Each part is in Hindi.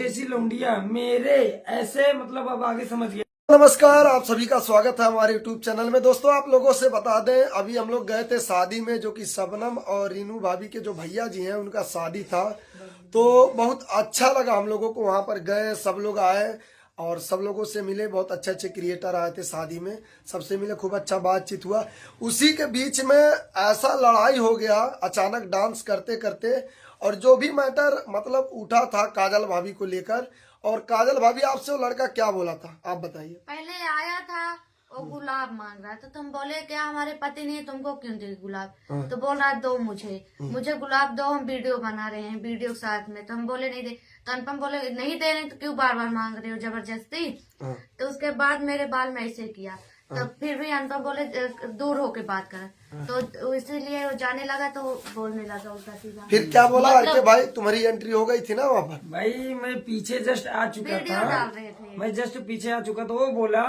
जैसी लौंडिया मेरे ऐसे, मतलब अब आगे समझ गया। नमस्कार, आप सभी का स्वागत है हमारे YouTube चैनल में। दोस्तों, आप लोगों से बता दें, अभी हम लोग गए थे शादी में, जो कि शबनम और रीनू भाभी के जो भैया जी हैं उनका शादी था। तो बहुत अच्छा लगा, हम लोगों को वहां पर गए, सब लोग आए और सब लोगों से मिले। बहुत अच्छे अच्छे क्रिएटर आए थे शादी में, सबसे मिले, खूब अच्छा बातचीत हुआ। उसी के बीच में ऐसा लड़ाई हो गया अचानक डांस करते करते, और जो भी मैटर मतलब उठा था काजल भाभी को लेकर। और काजल भाभी, आपसे वो लड़का क्या बोला था, आप बताइए। पहले आया था वो गुलाब मांग रहा था, तो हम बोले क्या हमारे पति ने तुमको क्यों दे गुलाब? तो बोल रहा दो मुझे गुलाब दो, हम वीडियो बना रहे हैं, वीडियो साथ में। तो हम बोले नहीं दे। तो अनुपम बोले नहीं दे रहे तो क्यों बार बार मांग रहे हो जबरदस्ती? तो उसके बाद मेरे बाल में ऐसे किया। तो फिर भी अनुपम बोले दूर होके बात कर। तो इसीलिए वो जाने लगा, तो बोलने लगा उल्टा सीधा। फिर क्या बोला? अरे भाई, तुम्हारी एंट्री हो गई थी ना वहाँ पर। भाई मैं पीछे जस्ट आ चुका वीडियो था, डाल रहे थे। मैं जस्ट पीछे आ चुका, तो वो बोला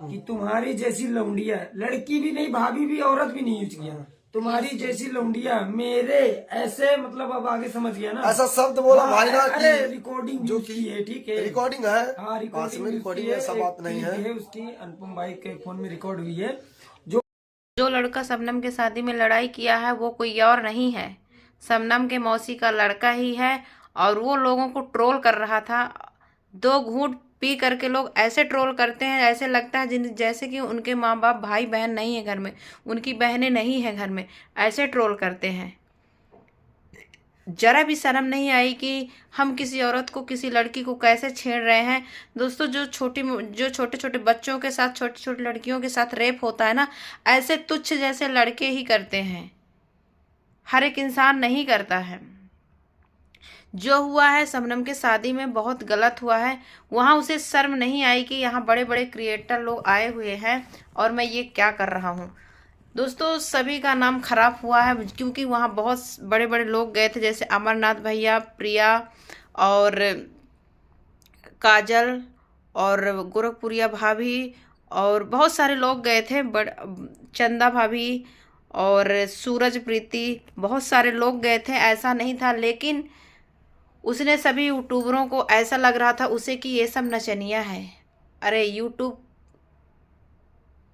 कि तुम्हारी जैसी लौंडिया, लड़की भी नहीं, भाभी भी, औरत भी नहीं यूज किया, तुम्हारी जैसी लौंडिया मेरे ऐसे, मतलब अब आगे समझ गया ना, ऐसा शब्द बोला भाई ना अरे कि रिकॉर्डिंग जो जो की है, ठीक है, रिकॉर्डिंग है। हाँ पास में रिकॉर्डिंग है, ऐसा बात नहीं है। उसकी अनुपम भाई के फोन में रिकॉर्ड हुई है। जो लड़का शबनम के शादी में लड़ाई किया है वो कोई और नहीं है, शबनम के मौसी का लड़का ही है। और वो लोगों को ट्रोल कर रहा था। दो घूंट पी करके लोग ऐसे ट्रोल करते हैं, ऐसे लगता है जैसे कि उनके माँ बाप भाई बहन नहीं है घर में, उनकी बहनें नहीं है घर में, ऐसे ट्रोल करते हैं। जरा भी शर्म नहीं आई कि हम किसी औरत को, किसी लड़की को कैसे छेड़ रहे हैं। दोस्तों, जो छोटे छोटे बच्चों के साथ, छोटी छोटी लड़कियों के साथ रेप होता है ना, ऐसे तुच्छ जैसे लड़के ही करते हैं, हर एक इंसान नहीं करता है। जो हुआ है शबनम के शादी में बहुत गलत हुआ है। वहाँ उसे शर्म नहीं आई कि यहाँ बड़े बड़े क्रिएटर लोग आए हुए हैं और मैं ये क्या कर रहा हूँ। दोस्तों, सभी का नाम खराब हुआ है, क्योंकि वहाँ बहुत बड़े बड़े लोग गए थे, जैसे अमरनाथ भैया, प्रिया और काजल और गोरखपुरिया भाभी, और बहुत सारे लोग गए थे, चंदा भाभी और सूरज प्रीति, बहुत सारे लोग गए थे। ऐसा नहीं था, लेकिन उसने सभी यूट्यूबरों को, ऐसा लग रहा था उसे कि ये सब नचनिया है। अरे यूट्यूब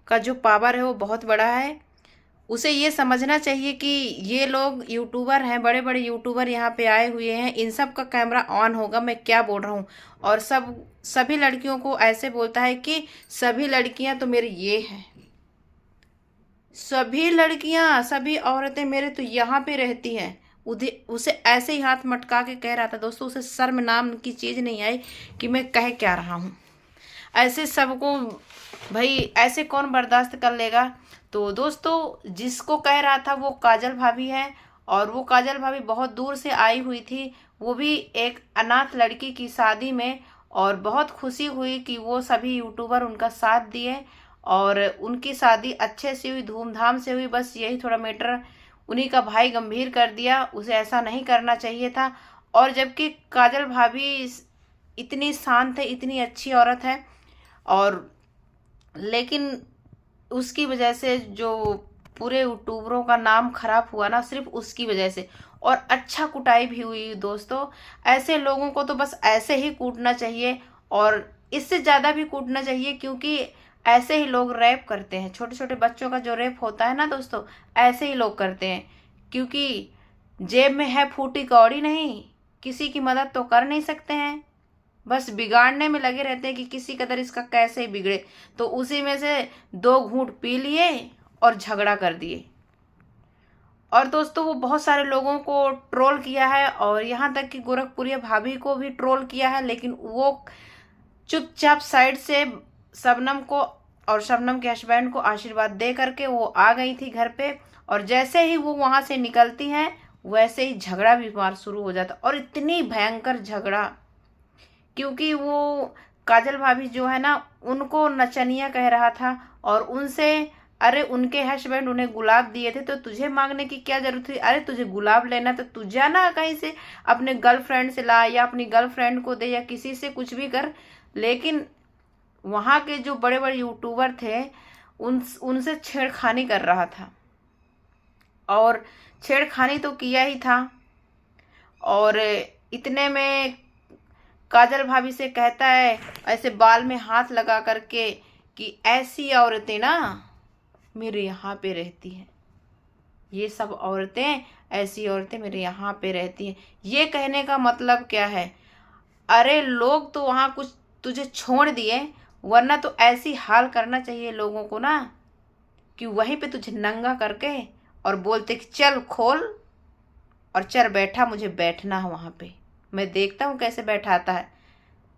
का जो पावर है वो बहुत बड़ा है। उसे ये समझना चाहिए कि ये लोग यूट्यूबर हैं, बड़े बड़े यूट्यूबर यहाँ पे आए हुए हैं, इन सब का कैमरा ऑन होगा। मैं क्या बोल रहा हूँ। और सभी लड़कियों को ऐसे बोलता है कि सभी लड़कियां तो मेरी ये हैं, सभी लड़कियां, सभी औरतें मेरे तो यहाँ पे रहती हैं। उसे ऐसे ही हाथ मटका के कह रहा था। दोस्तों, उसे शर्म नाम की चीज़ नहीं आई कि मैं कह क्या रहा हूँ। ऐसे सबको भाई, ऐसे कौन बर्दाश्त कर लेगा। तो दोस्तों, जिसको कह रहा था वो काजल भाभी है, और वो काजल भाभी बहुत दूर से आई हुई थी, वो भी एक अनाथ लड़की की शादी में। और बहुत खुशी हुई कि वो सभी यूट्यूबर उनका साथ दिए और उनकी शादी अच्छे से हुई, धूमधाम से हुई। बस यही थोड़ा मैटर उन्हीं का भाई गंभीर कर दिया, उसे ऐसा नहीं करना चाहिए था। और जबकि काजल भाभी इतनी शांत है, इतनी अच्छी औरत है, और लेकिन उसकी वजह से जो पूरे यूट्यूबरों का नाम खराब हुआ ना, सिर्फ उसकी वजह से। और अच्छा कुटाई भी हुई। दोस्तों, ऐसे लोगों को तो बस ऐसे ही कूटना चाहिए, और इससे ज़्यादा भी कूटना चाहिए, क्योंकि ऐसे ही लोग रैप करते हैं। छोटे छोटे बच्चों का जो रैप होता है ना दोस्तों, ऐसे ही लोग करते हैं, क्योंकि जेब में है फूटी कौड़ी नहीं, किसी की मदद तो कर नहीं सकते हैं, बस बिगाड़ने में लगे रहते हैं कि किसी कदर इसका कैसे बिगड़े। तो उसी में से दो घूंट पी लिए और झगड़ा कर दिए। और दोस्तों, वो बहुत सारे लोगों को ट्रोल किया है, और यहाँ तक कि गोरखपुरिया भाभी को भी ट्रोल किया है, लेकिन वो चुपचाप साइड से शबनम को और शबनम के हस्बैंड को आशीर्वाद दे करके वो आ गई थी घर पे। और जैसे ही वो वहाँ से निकलती हैं, वैसे ही झगड़ा भी मार शुरू हो जाता, और इतनी भयंकर झगड़ा, क्योंकि वो काजल भाभी जो है ना, उनको नचनिया कह रहा था, और उनसे, अरे उनके हस्बैंड उन्हें गुलाब दिए थे, तो तुझे मांगने की क्या जरूरत थी? अरे तुझे गुलाब लेना तो तू जाना कहीं से, अपने गर्लफ्रेंड से ला, या अपनी गर्लफ्रेंड को दे, या किसी से कुछ भी कर। लेकिन वहाँ के जो बड़े बड़े यूट्यूबर थे, उनसे छेड़खानी कर रहा था, और छेड़खानी तो किया ही था। और इतने में काजल भाभी से कहता है ऐसे बाल में हाथ लगा करके कि ऐसी औरतें ना मेरे यहाँ पे रहती हैं, ये सब औरतें, ऐसी औरतें मेरे यहाँ पे रहती हैं। ये कहने का मतलब क्या है? अरे लोग तो वहाँ कुछ तुझे छोड़ दिए, वरना तो ऐसी हाल करना चाहिए लोगों को ना कि वहीं पे तुझे नंगा करके और बोलते कि चल खोल और चल बैठा, मुझे बैठना है वहाँ पे, मैं देखता हूँ कैसे बैठाता है।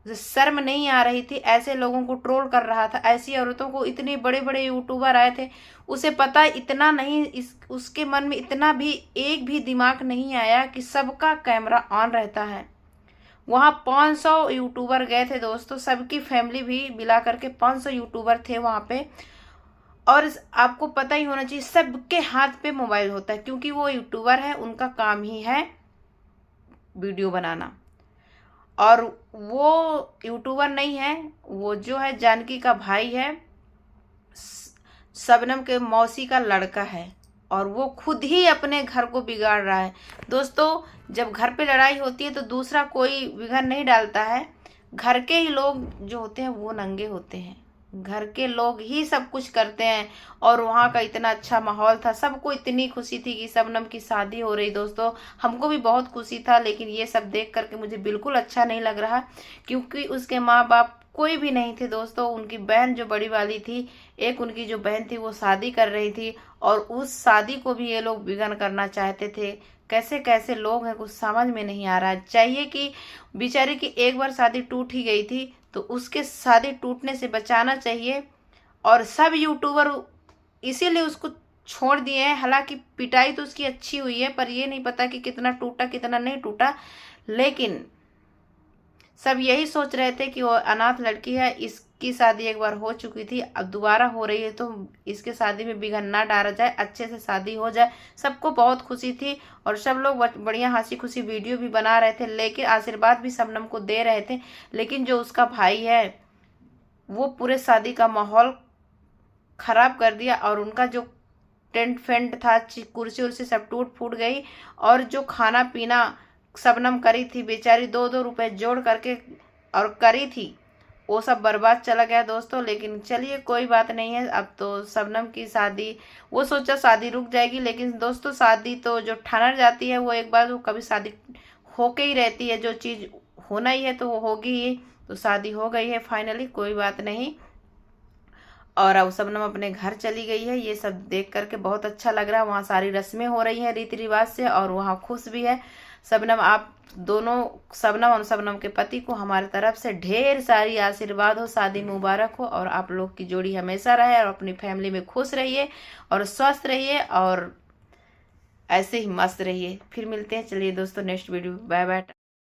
शर्म नहीं आ रही थी, ऐसे लोगों को ट्रोल कर रहा था, ऐसी औरतों को। इतने बड़े बड़े यूट्यूबर आए थे, उसे पता इतना नहीं, उसके मन में इतना भी एक भी दिमाग नहीं आया कि सबका कैमरा ऑन रहता है। वहाँ 500 यूट्यूबर गए थे दोस्तों, सबकी फैमिली भी मिला करके 500 यूट्यूबर थे वहाँ पे। और आपको पता ही होना चाहिए सबके हाथ पे मोबाइल होता है, क्योंकि वो यूट्यूबर है, उनका काम ही है वीडियो बनाना। और वो यूट्यूबर नहीं है, वो जो है जानकी का भाई है, शबनम के मौसी का लड़का है, और वो खुद ही अपने घर को बिगाड़ रहा है। दोस्तों जब घर पे लड़ाई होती है तो दूसरा कोई बिगाड़ नहीं डालता है, घर के ही लोग जो होते हैं वो नंगे होते हैं, घर के लोग ही सब कुछ करते हैं। और वहाँ का इतना अच्छा माहौल था, सबको इतनी खुशी थी कि शबनम की शादी हो रही। दोस्तों हमको भी बहुत खुशी था, लेकिन ये सब देख करके मुझे बिल्कुल अच्छा नहीं लग रहा, क्योंकि उसके माँ बाप कोई भी नहीं थे दोस्तों। उनकी बहन जो बड़ी वाली थी, एक उनकी जो बहन थी वो शादी कर रही थी, और उस शादी को भी ये लोग विघ्न करना चाहते थे। कैसे कैसे लोग हैं कुछ समझ में नहीं आ रहा। चाहिए कि बेचारी की एक बार शादी टूट ही गई थी, तो उसके शादी टूटने से बचाना चाहिए। और सब यूट्यूबर इसीलिए उसको छोड़ दिए हैं। हालांकि पिटाई तो उसकी अच्छी हुई है, पर ये नहीं पता कि कितना टूटा कितना नहीं टूटा। लेकिन सब यही सोच रहे थे कि वो अनाथ लड़की है, इसकी शादी एक बार हो चुकी थी, अब दोबारा हो रही है तो इसके शादी में बिघन ना डाला जाए, अच्छे से शादी हो जाए। सबको बहुत खुशी थी और सब लोग बढ़िया हंसी खुशी वीडियो भी बना रहे थे, लेकिन आशीर्वाद भी शबनम को दे रहे थे। लेकिन जो उसका भाई है वो पूरे शादी का माहौल खराब कर दिया, और उनका जो टेंट फेंट था, कुर्सी उर्सी सब टूट फूट गई। और जो खाना पीना शबनम करी थी, बेचारी 2-2 रुपए जोड़ करके और करी थी, वो सब बर्बाद चला गया दोस्तों। लेकिन चलिए कोई बात नहीं है, अब तो शबनम की शादी, वो सोचा शादी रुक जाएगी, लेकिन दोस्तों शादी तो जो ठानर जाती है वो एक बार वो कभी शादी होके ही रहती है। जो चीज़ होना ही है तो वो होगी ही। तो शादी हो गई है फाइनली, कोई बात नहीं। और अब शबनम अपने घर चली गई है। ये सब देख करके बहुत अच्छा लग रहा है। वहाँ सारी रस्में हो रही हैं रीति रिवाज से, और वहाँ खुश भी है शबनम। आप दोनों, शबनम और शबनम के पति को हमारी तरफ से ढेर सारी आशीर्वाद हो, शादी मुबारक हो, और आप लोग की जोड़ी हमेशा रहे, और अपनी फैमिली में खुश रहिए और स्वस्थ रहिए और ऐसे ही मस्त रहिए। फिर मिलते हैं, चलिए दोस्तों नेक्स्ट वीडियो, बाय बाय।